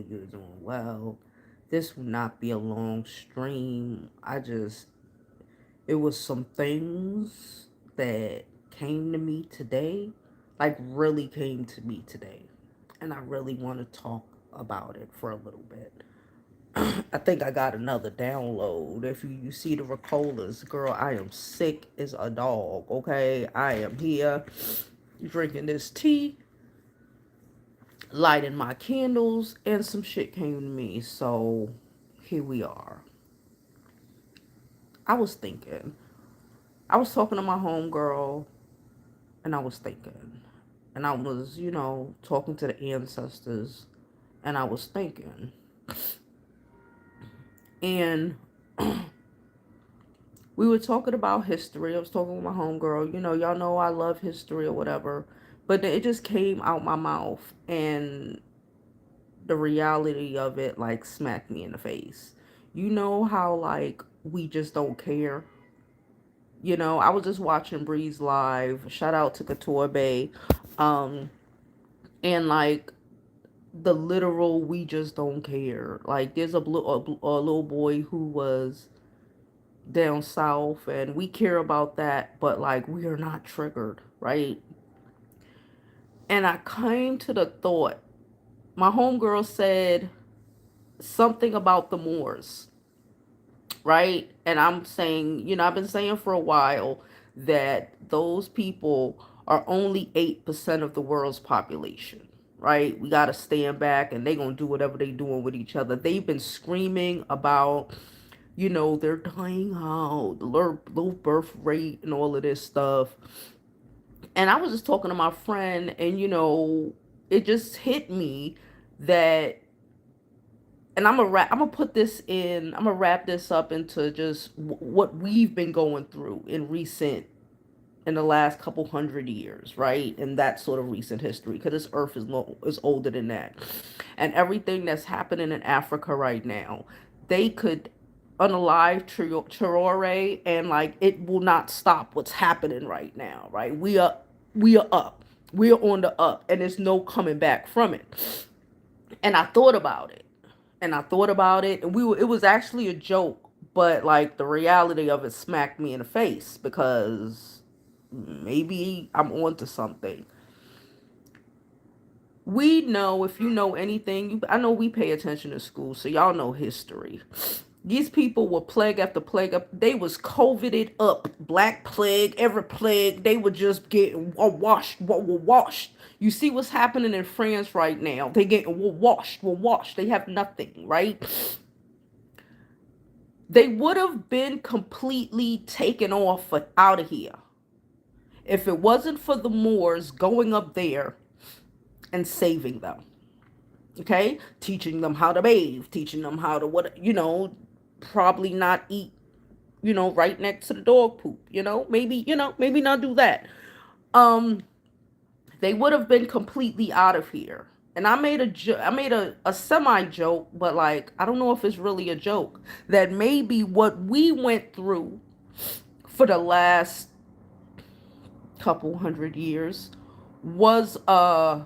you're doing well. This will not be a long stream. It was some things that came to me today, like really came to me today. And I really want to talk about it for a little bit. I think I got another download. If you see the Ricolas, girl, I am sick as a dog, okay? I am here drinking this tea, lighting my candles, and some shit came to me. So here we are. I was thinking, I was talking to my homegirl, and I was thinking, and I was, talking to the ancestors, and I was thinking, and we were talking about history. I was talking with my homegirl. Y'all know I love history or whatever. But it just came out my mouth, and the reality of it, like, smacked me in the face. You know how, like, we just don't care? I was just watching Breeze Live. Shout out to Couture Bay. Um, and, like, the literal, we just don't care. Like, there's a little boy who was down south, and we care about that, but like we are not triggered, right? And I came to the thought, my homegirl said something about the Moors, right? And I'm saying, I've been saying for a while that those people are only 8% of the world's population, right? We got to stand back, and they going to do whatever they doing with each other. They've been screaming about, they're dying out, the low birth rate and all of this stuff. And I was just talking to my friend, and it just hit me that, and I'm gonna put this in. I'm gonna wrap this up into just what we've been going through in the last couple hundred years, right? And that sort of recent history, because this earth is older than that, and everything that's happening in Africa right now, they could unalive Traore, and like it will not stop what's happening right now, right? We are up, we are on the up, and there's no coming back from it. And I thought about it, and it was actually a joke, but like the reality of it smacked me in the face, because maybe I'm onto something. We know, if you know anything, I know we pay attention to school, so y'all know history. These people were plague after plague up. They was COVIDed up, black plague, every plague. They were just getting washed. You see what's happening in France right now? They getting washed. They have nothing, right? They would have been completely taken off out of here if it wasn't for the Moors going up there and saving them. Okay, teaching them how to bathe, teaching them how to probably not eat, right next to the dog poop. Maybe not do that. Um, they would have been completely out of here. And I made a semi joke, but like I don't know if it's really a joke, that maybe what we went through for the last couple hundred years was and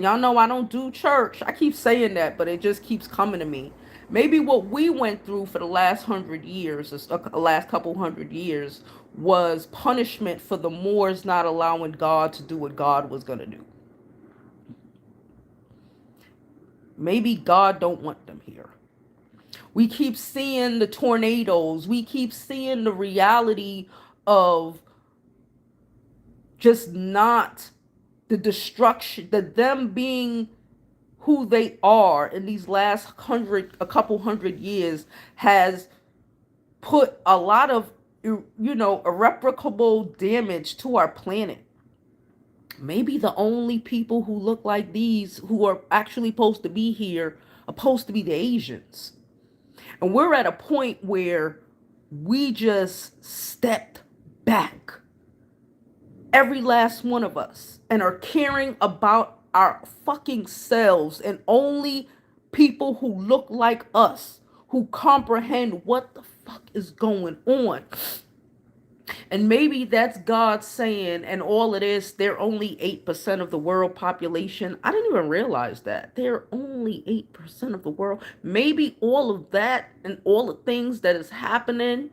y'all know I don't do church. I keep saying that, but it just keeps coming to me. Maybe what we went through for the last 100 years, or the last couple hundred years, was punishment for the Moors not allowing God to do what God was gonna do. Maybe God don't want them here. We keep seeing the tornadoes. We keep seeing the reality of just not the destruction, that them being who they are in these last a couple hundred years, has put a lot of irreparable damage to our planet. Maybe the only people who look like these, who are actually supposed to be here, are supposed to be the Asians. And we're at a point where we just stepped back, every last one of us, and are caring about our fucking selves, and only people who look like us, who comprehend what the fuck is going on. And maybe that's God saying, and all it is, they're only 8% of the world population. I didn't even realize that. They're only 8% of the world. Maybe all of that and all the things that is happening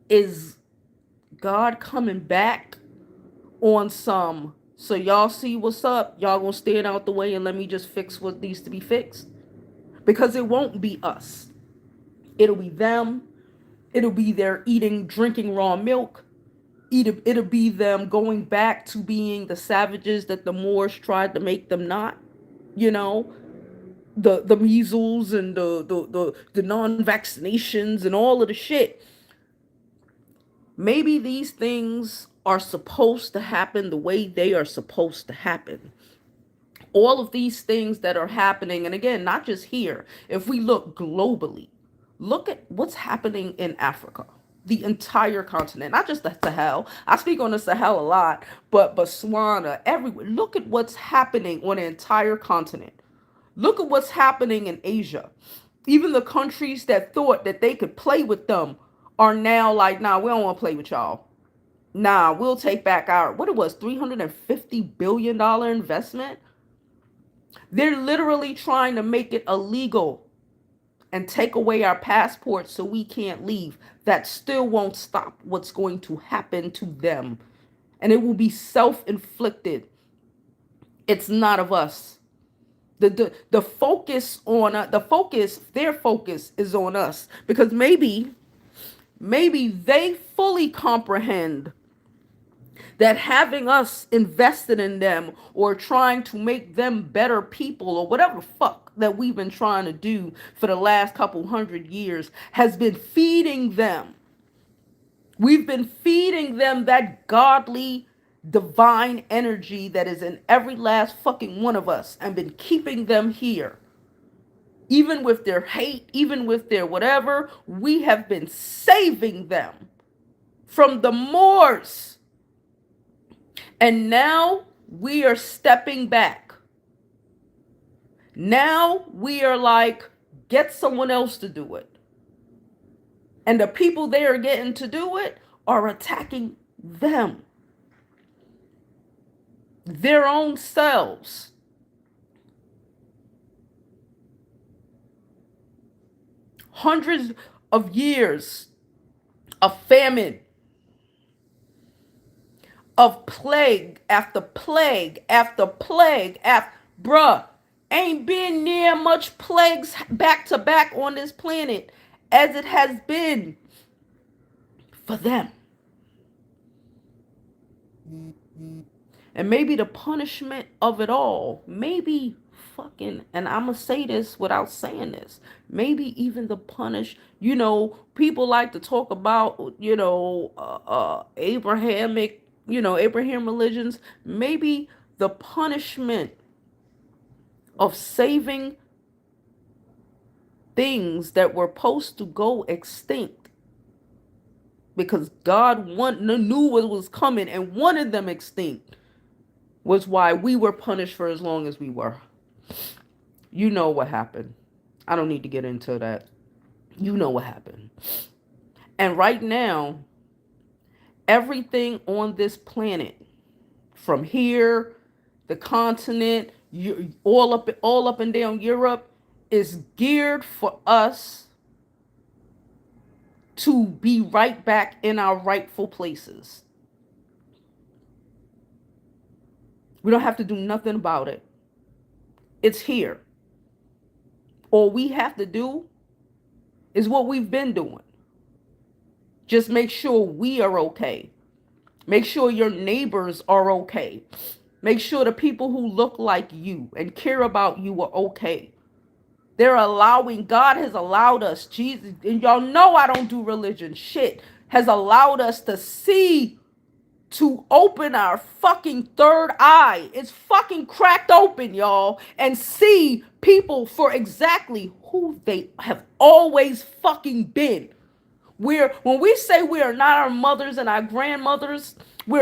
is God coming back on some. So y'all see what's up. Y'all gonna stand out the way and let me just fix what needs to be fixed. Because it won't be us. It'll be them. It'll be their eating, drinking raw milk. It'll be them going back to being the savages that the Moors tried to make them not. You know, the measles and the non-vaccinations and all of the shit. Maybe these things are supposed to happen the way they are supposed to happen. All of these things that are happening, and again, not just here, if we look globally, look at what's happening in Africa, the entire continent, not just the Sahel. I speak on the Sahel a lot, but Botswana, everywhere. Look at what's happening on the entire continent. Look at what's happening in Asia. Even the countries that thought that they could play with them are now like, nah, we don't want to play with y'all. Nah, we'll take back our, what it was, $350 billion investment. They're literally trying to make it illegal and take away our passports so we can't leave. That still won't stop what's going to happen to them. And it will be self-inflicted. It's not of us. The focus on their focus is on us, because maybe they fully comprehend that having us invested in them or trying to make them better people or whatever the fuck that we've been trying to do for the last couple hundred years has been feeding them. We've been feeding them that godly, divine energy that is in every last fucking one of us and been keeping them here. Even with their hate, even with their whatever, we have been saving them from the Moors. And now we are stepping back. Now we are like, get someone else to do it. And the people they are getting to do it are attacking them. Their own selves. Hundreds of years of famine, of plague after plague after plague after, bruh, ain't been near much plagues back to back on this planet as it has been for them. And maybe the punishment of it all, maybe fucking, and I'm gonna say this without saying this, maybe even the punish, people like to talk about, Abrahamic, Abraham religions. Maybe the punishment of saving things that were supposed to go extinct because God knew what was coming and wanted them extinct was why we were punished for as long as we were. You know what happened. I don't need to get into that. You know what happened. And right now, everything on this planet, from here, the continent, all up and down Europe, is geared for us to be right back in our rightful places. We don't have to do nothing about it. It's here. All we have to do is what we've been doing. Just make sure we are okay. Make sure your neighbors are okay. Make sure the people who look like you and care about you are okay. God has allowed us, Jesus, and y'all know I don't do religion, shit, has allowed us to open our fucking third eye. It's fucking cracked open, y'all, and see people for exactly who they have always fucking been. When we say we are not our mothers and our grandmothers, we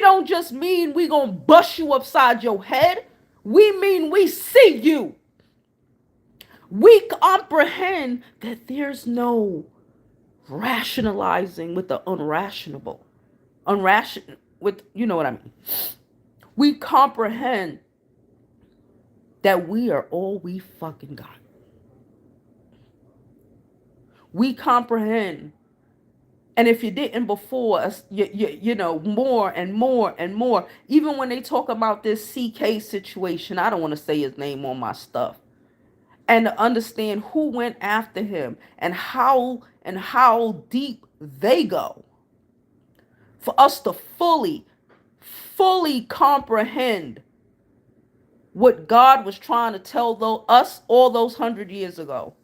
don't just mean we gonna bust you upside your head. We mean we see you. We comprehend that there's no rationalizing with the unrationable. With, you know what I mean? We comprehend that we are all we fucking got. We comprehend. And if you didn't before us, you know, more and more and more. Even when they talk about this CK situation, I don't want to say his name on my stuff. And to understand who went after him and how deep they go. For us to fully comprehend what God was trying to tell us all those 100 years ago.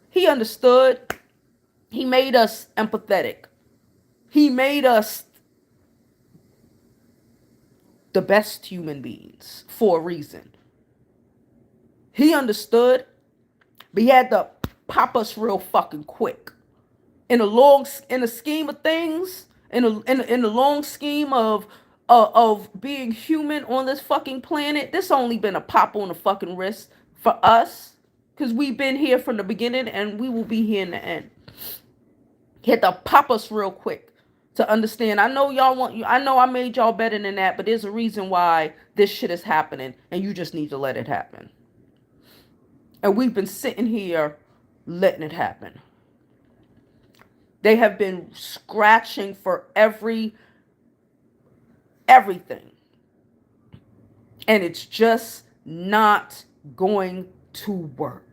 He understood. He made us empathetic. He made us the best human beings for a reason. He understood, but he had to pop us real fucking quick. In the scheme of things, in the long scheme of being human on this fucking planet, this only been a pop on the fucking wrist for us, because we've been here from the beginning and we will be here in the end. He had to pop us real quick to understand. I know y'all want you. I know I made y'all better than that, but there's a reason why this shit is happening, and you just need to let it happen. And we've been sitting here letting it happen. They have been scratching for everything. And it's just not going to work.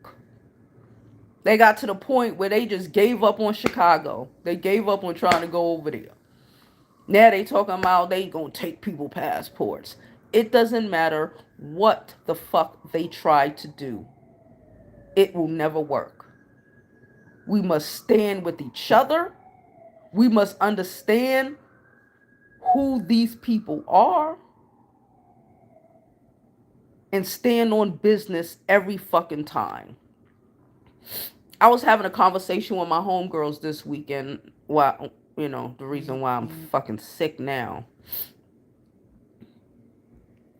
They got to the point where they just gave up on Chicago. They gave up on trying to go over there. Now they talking about they gonna take people passports. It doesn't matter what the fuck they try to do. It will never work. We must stand with each other. We must understand who these people are and stand on business every fucking time. I was having a conversation with my homegirls this weekend. Why, you know, the reason why I'm fucking sick now.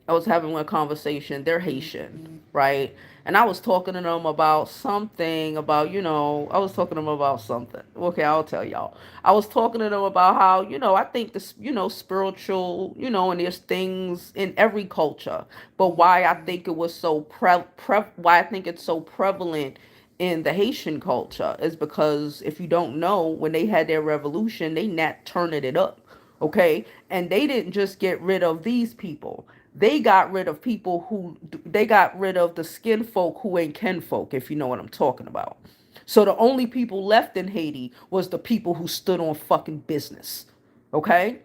I was having a conversation. They're Haitian, right? And I was talking to them about something about, you know, I was talking to them about something. Okay, I'll tell y'all. I was talking to them about how, you know, I think this, you know, spiritual, you know, and there's things in every culture. But why I think it was so why I think it's so prevalent in the Haitian culture is because if you don't know, when they had their revolution, they not turning it up. Okay? And they didn't just get rid of these people. They got rid of people they got rid of the skin folk who ain't kin folk, if you know what I'm talking about. So the only people left in Haiti was the people who stood on fucking business. Okay?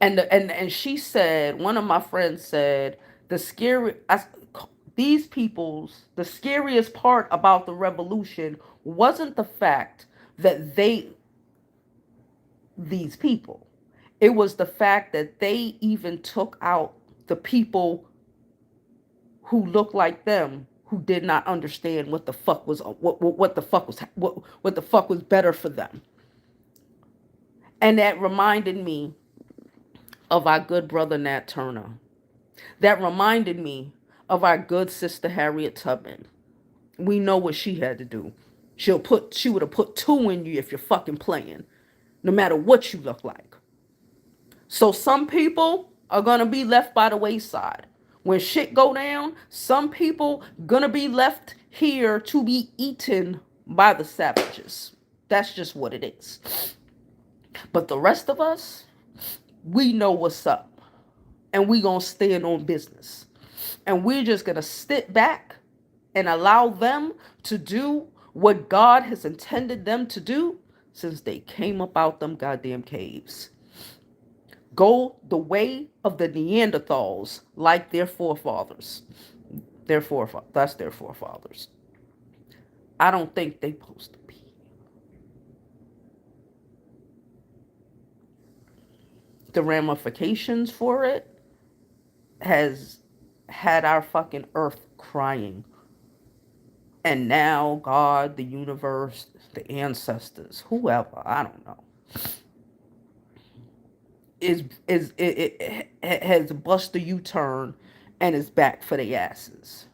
And she said, one of my friends said, the scariest part about the revolution wasn't the fact that these people. It was the fact that they even took out the people who looked like them, who did not understand what the fuck was what the fuck was better for them. And that reminded me of our good brother Nat Turner. That reminded me of our good sister Harriet Tubman. We know what she had to do. She would have put two in you if you're fucking playing, no matter what you look like. So some people are gonna be left by the wayside. When shit go down, some people gonna be left here to be eaten by the savages. That's just what it is. But the rest of us, we know what's up. And we gonna stand on business. And we're just gonna sit back and allow them to do what God has intended them to do since they came up out them goddamn caves. Go the way of the Neanderthals, like their forefathers. That's their forefathers. I don't think they supposed to be. The ramifications for it has had our fucking earth crying. And now God, the universe, the ancestors, whoever, I don't know, it has bust a U-turn and is back for the asses.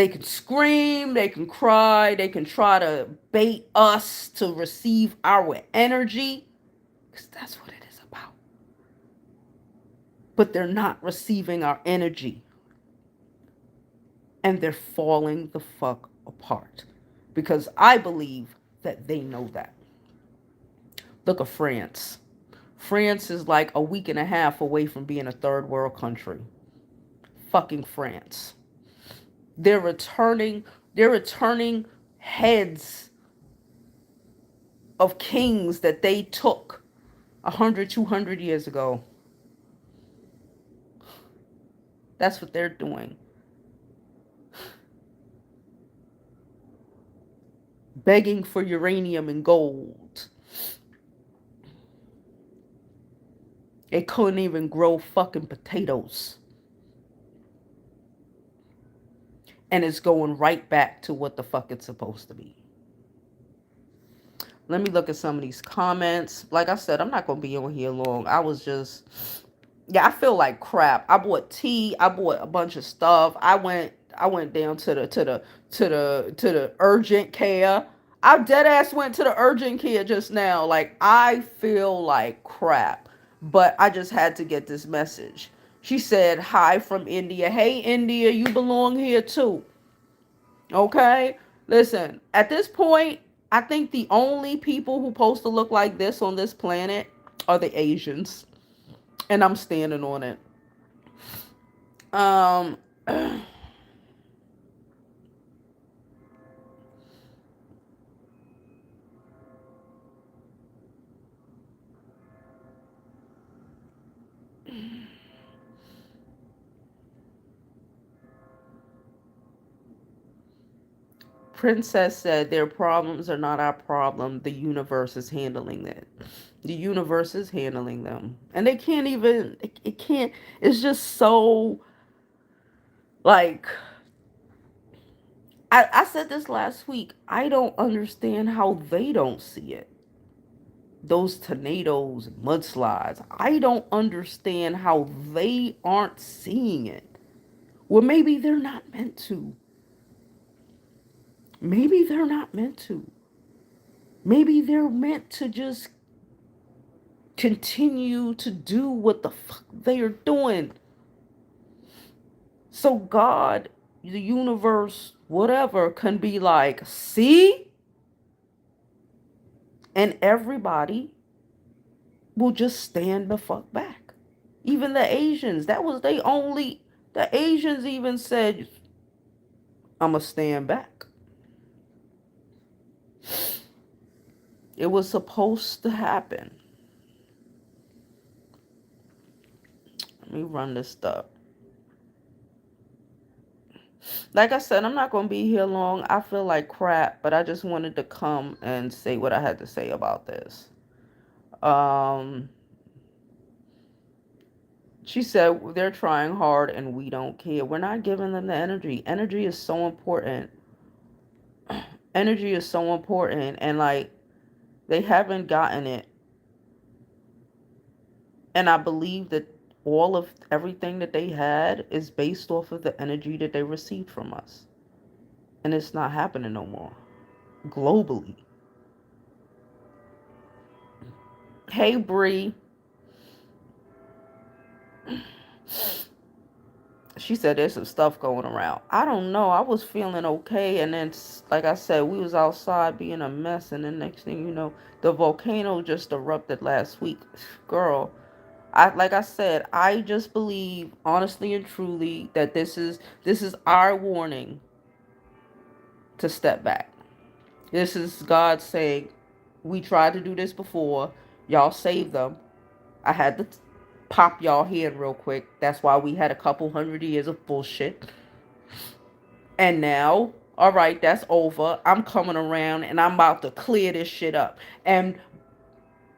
They can scream, they can cry, they can try to bait us to receive our energy, because that's what it is about. But they're not receiving our energy. And they're falling the fuck apart. Because I believe that they know that. Look at France. France is like a week and a half away from being a third world country. Fucking France. They're returning heads of kings that they took 100, 200 years ago. That's what they're doing. Begging for uranium and gold. They couldn't even grow fucking potatoes. And it's going right back to what the fuck it's supposed to be. Let me look at some of these comments. Like I said, I'm not going to be on here long. Yeah, I feel like crap. I bought tea. I bought a bunch of stuff. I went down to the urgent care. I dead ass went to the urgent care just now. Like, I feel like crap. But I just had to get this message. She said, "Hi from India. Hey, India, you belong here too." Okay? Listen, at this point, I think the only people who supposed to look like this on this planet are the Asians. And I'm standing on it. Um Princess said their problems are not our problem. The universe is handling it. The universe is handling them. And they can't even, it can't, it's just so, like, I said this last week. I don't understand how they don't see it. Those tornadoes, mudslides. I don't understand how they aren't seeing it. Well, maybe they're not meant to. Maybe they're not meant to. Maybe they're meant to just continue to do what the fuck they are doing. So God, the universe, whatever, can be like, see? And everybody will just stand the fuck back. Even the Asians, that was they only, the Asians even said, I'ma stand back. It was supposed to happen. Let me run this stuff. Like I said, I'm not going to be here long. I feel like crap, but I just wanted to come and say what I had to say about this. She said they're trying hard and we don't care. We're not giving them the energy. Energy is so important. Energy is so important, and like they haven't gotten it. And I believe that all of everything that they had is based off of the energy that they received from us. And it's not happening no more. Globally. Hey, Bree. She said there's some stuff going around. I don't know. I was feeling okay. And then, like I said, we was outside being a mess. And then next thing you know, the volcano just erupted last week. Girl, like I said, I just believe honestly and truly that this is our warning to step back. This is God saying, we tried to do this before. Y'all saved them. I had to pop y'all head real quick. That's why we had a couple hundred years of bullshit. And now, all right, that's over. I'm coming around and I'm about to clear this shit up. And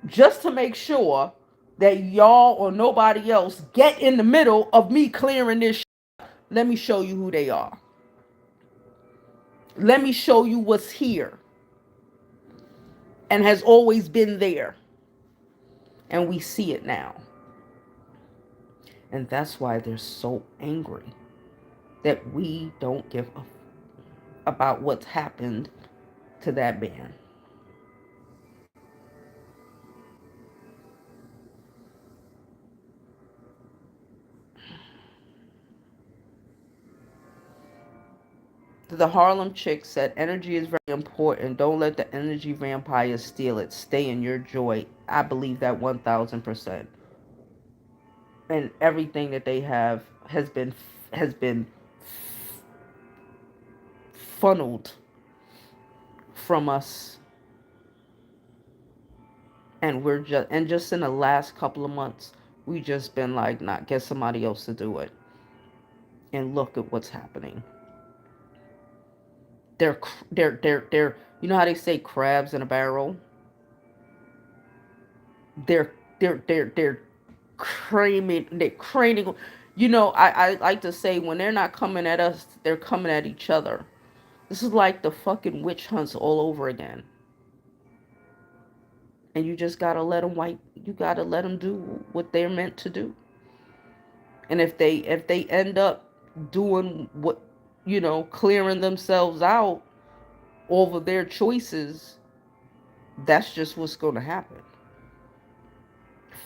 just to make sure that y'all or nobody else get in the middle of me clearing this shit up, let me show you who they are. Let me show you what's here and has always been there. And we see it now. And that's why they're so angry that we don't give a about what's happened to that band. The Harlem chick said, energy is very important. Don't let the energy vampires steal it. Stay in your joy. I believe that 1000%. And everything that they have has been funneled from us, and just in the last couple of months, we just been like, not get somebody else to do it. And look at what's happening. They're you know how they say crabs in a barrel? They're craning. You know, I like to say, when they're not coming at us, they're coming at each other. This is like the fucking witch hunts all over again. And you just gotta let them you gotta let them do what they're meant to do. And if they end up doing what, clearing themselves out over their choices, that's just what's going to happen.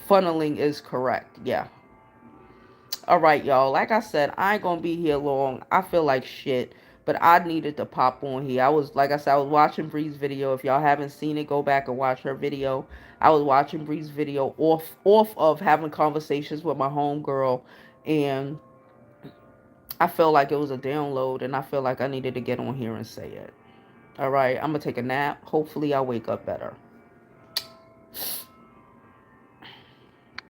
Funneling is correct. Yeah. All right, y'all. Like I said, I ain't gonna be here long. I feel like shit, but I needed to pop on here. Like I said, I was watching Bree's video. If y'all haven't seen it, go back and watch her video. I was watching Bree's video off of having conversations with my homegirl, and I felt like it was a download, and I feel like I needed to get on here and say it. All right, I'm gonna take a nap. Hopefully, I'll wake up better.